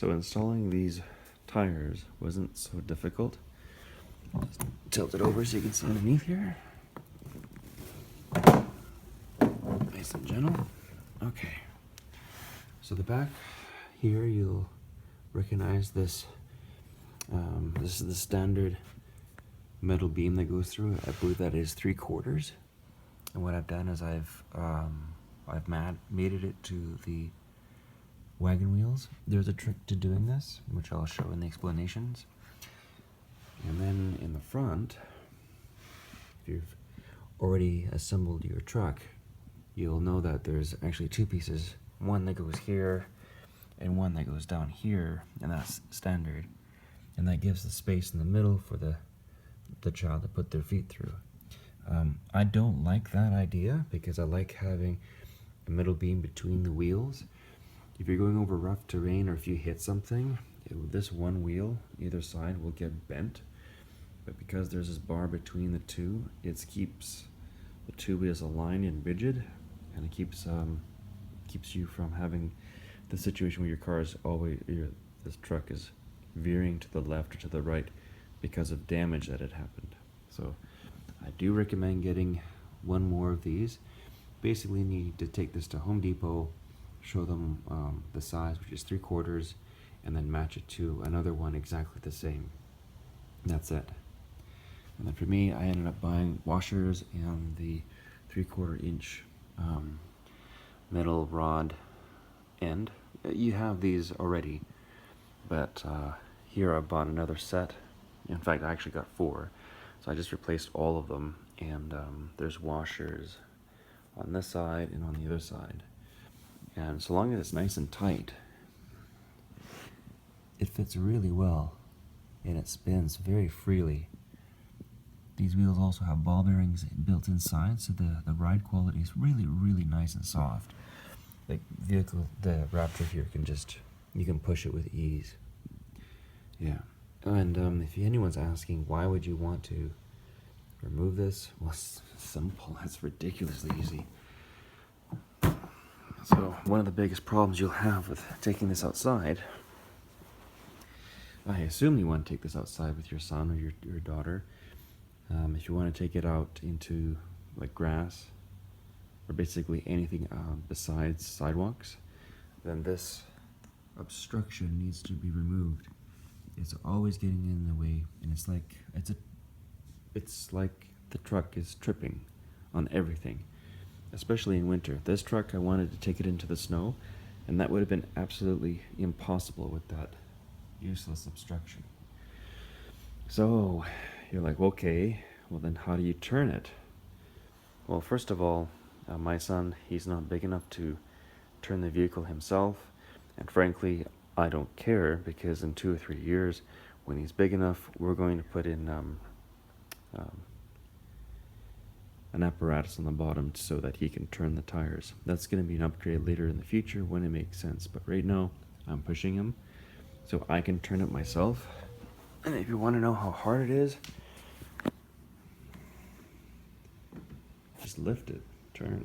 So installing these tires wasn't so difficult. Just tilt it over so you can see underneath here. Nice and gentle. Okay. So the back here, you'll recognize this. This is the standard metal beam that goes through. I believe that is 3/4. And what I've done is I've mated it to the wagon wheels. There's a trick to doing this, which I'll show in the explanations. And then in the front, if you've already assembled your truck, you'll know that there's actually two pieces. One that goes here and one that goes down here, and that's standard. And that gives the space in the middle for the child to put their feet through. I don't like that idea because I like having a middle beam between the wheels. If you're going over rough terrain or if you hit something, this one wheel, either side, will get bent. But because there's this bar between the two, it keeps the two wheels aligned and rigid, and it keeps you from having the situation where your car is this truck is veering to the left or to the right because of damage that had happened. So I do recommend getting one more of these. Basically, you need to take this to Home Depot, show them the size, which is 3/4, and then match it to another one exactly the same. That's it. And then for me, I ended up buying washers and the 3/4 inch metal rod end. You have these already, but here I bought another set. In fact, I actually got 4. So I just replaced all of them, and there's washers on this side and on the other side. And so long as it's nice and tight, it fits really well, and it spins very freely. These wheels also have ball bearings built inside, so the ride quality is really, really nice and soft. The Raptor here you can push it with ease. Yeah. And if anyone's asking why would you want to remove this, well, it's simple. It's ridiculously easy. So one of the biggest problems you'll have with taking this outside, I assume you want to take this outside with your son or your daughter. If you want to take it out into like grass or basically anything besides sidewalks, then this obstruction needs to be removed. It's always getting in the way, and it's like the truck is tripping on everything, especially in winter. This truck, I wanted to take it into the snow, and that would have been absolutely impossible with that useless obstruction. So you're like, okay, well then how do you turn it? Well, first of all, my son, he's not big enough to turn the vehicle himself, and frankly, I don't care, because in 2 or 3 years, when he's big enough, we're going to put in an apparatus on the bottom so that he can turn the tires. That's going to be an upgrade later in the future when it makes sense, but right now, I'm pushing him so I can turn it myself. And if you want to know how hard it is, just lift it, turn.